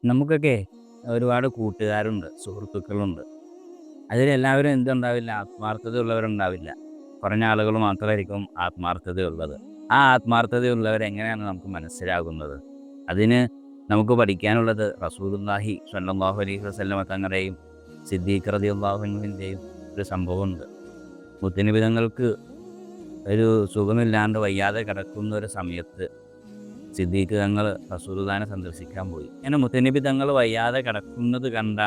നമുക്കൊക്കെ ഒരുപാട് കൂട്ടുകാരുണ്ട്, സുഹൃത്തുക്കളുണ്ട്. അതിലെല്ലാവരും എന്തുണ്ടാവില്ല, ആത്മാർത്ഥതയുള്ളവരുണ്ടാവില്ല. കുറഞ്ഞ ആളുകൾ മാത്രമായിരിക്കും ആത്മാർത്ഥതയുള്ളത്. ആ ആത്മാർത്ഥതയുള്ളവരെങ്ങനെയാണ് നമുക്ക് മനസ്സിലാകുന്നത്? അതിന് നമുക്ക് പഠിക്കാനുള്ളത് റസൂലുള്ളാഹി സ്വല്ലല്ലാഹു അലൈഹി വസല്ലമ തങ്ങളുടെയും സിദ്ദീഖ് റളിയല്ലാഹു അൻഹുവിൻ്റെയും ഒരു സംഭവമുണ്ട്. മുത്തുനബി തങ്ങൾക്ക് ഒരു സുഖമില്ലാണ്ട് വയ്യാതെ കിടക്കുന്ന ഒരു സമയത്ത് സിദ്ദീഖ് തങ്ങൾ റസൂലുള്ളാഹിനെ സന്ദർശിക്കാൻ പോയി. അങ്ങനെ മുത്തുനബി തങ്ങൾ വയ്യാതെ കിടക്കുന്നത് കണ്ട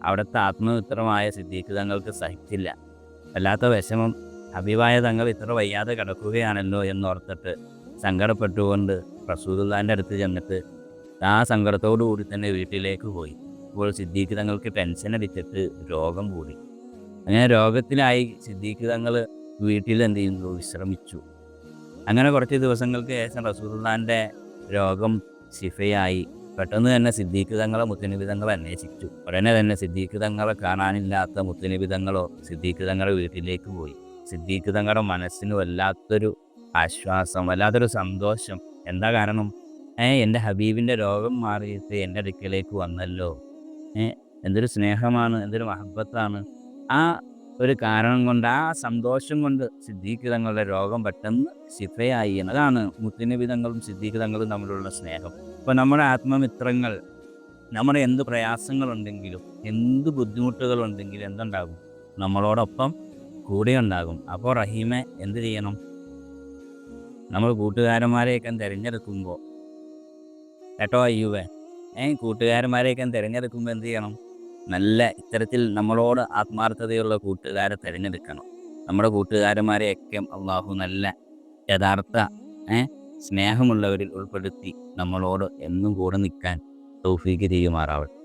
അവിടുത്തെ ആത്മമിത്രമായ സിദ്ദീഖ് തങ്ങൾക്ക് സഹിച്ചില്ല. വല്ലാത്ത വിഷമം. ഹബീബായ തങ്ങൾ ഇത്ര വയ്യാതെ കിടക്കുകയാണല്ലോ എന്നോർത്തിട്ട് സങ്കടപ്പെട്ടുകൊണ്ട് റസൂലുള്ളാഹിൻ്റെ അടുത്ത് ചെന്നിട്ട് ആ സങ്കടത്തോടു കൂടി തന്നെ വീട്ടിലേക്ക് പോയി. അപ്പോൾ സിദ്ദീഖ് തങ്ങൾക്ക് ടെൻഷൻ അടിച്ചിട്ട് രോഗം കൂടി. അങ്ങനെ രോഗത്തിലായി സിദ്ദീഖ് തങ്ങൾ വീട്ടിൽ എന്ത് ചെയ്യുന്നു, വിശ്രമിച്ചു. അങ്ങനെ കുറച്ച് ദിവസങ്ങൾക്ക് ശേഷം റസൂലുള്ളാഹിൻ്റെ രോഗം ശിഫയായി. പെട്ടെന്ന് തന്നെ സിദ്ദീഖ് തങ്ങളെ മുത്തുനബി തങ്ങൾ അന്വേഷിച്ചു. ഉടനെ തന്നെ സിദ്ദീഖ് തങ്ങളെ കാണാനില്ലാത്ത മുത്തുനബി തങ്ങളോ സിദ്ദീഖ് തങ്ങളുടെ വീട്ടിലേക്ക് പോയി. സിദ്ദീഖ് തങ്ങളുടെ മനസ്സിന് വല്ലാത്തൊരു ആശ്വാസം, വല്ലാത്തൊരു സന്തോഷം. എന്താ കാരണം? എൻ്റെ ഹബീബിൻ്റെ രോഗം മാറിയിട്ട് എൻ്റെ അടുക്കലേക്ക് വന്നല്ലോ. എന്തൊരു സ്നേഹമാണ്, എന്തൊരു മഹബത്താണ്. ആ ഒരു കാരണം കൊണ്ട്, ആ സന്തോഷം കൊണ്ട് സിദ്ദീഖ് തങ്ങളുടെ രോഗം പെട്ടെന്ന് ശിഫയായി. അതാണ് മുത്തുനബി തങ്ങളും സിദ്ദീഖ് തങ്ങളും തമ്മിലുള്ള സ്നേഹം. അപ്പോൾ നമ്മുടെ ആത്മമിത്രങ്ങൾ, നമ്മുടെ എന്ത് പ്രയാസങ്ങളുണ്ടെങ്കിലും എന്ത് ബുദ്ധിമുട്ടുകളുണ്ടെങ്കിലും എന്തുണ്ടാകും, നമ്മളോടൊപ്പം കൂടെ ഉണ്ടാകും. അപ്പോൾ റഹീമെ എന്ത് ചെയ്യണം? നമ്മൾ കൂട്ടുകാരന്മാരെയൊക്കെ തിരഞ്ഞെടുക്കുമ്പോൾ, കേട്ടോ അയ്യൂബേ, കൂട്ടുകാരന്മാരെയൊക്കെ തിരഞ്ഞെടുക്കുമ്പോൾ എന്ത് ചെയ്യണം? നല്ല ഇത്തരത്തിൽ നമ്മളോട് ആത്മാർത്ഥതയുള്ള കൂട്ടുകാരെ തിരഞ്ഞെടുക്കണം. നമ്മുടെ കൂട്ടുകാരന്മാരെയൊക്കെ അള്ളാഹു നല്ല യഥാർത്ഥ സ്നേഹമുള്ളവരിൽ ഉൾപ്പെടുത്തി നമ്മളോട് എന്നും കൂടെ നിൽക്കാൻ തൗഫീക്ക് ചെയ്യുമാറാവട്ടെ.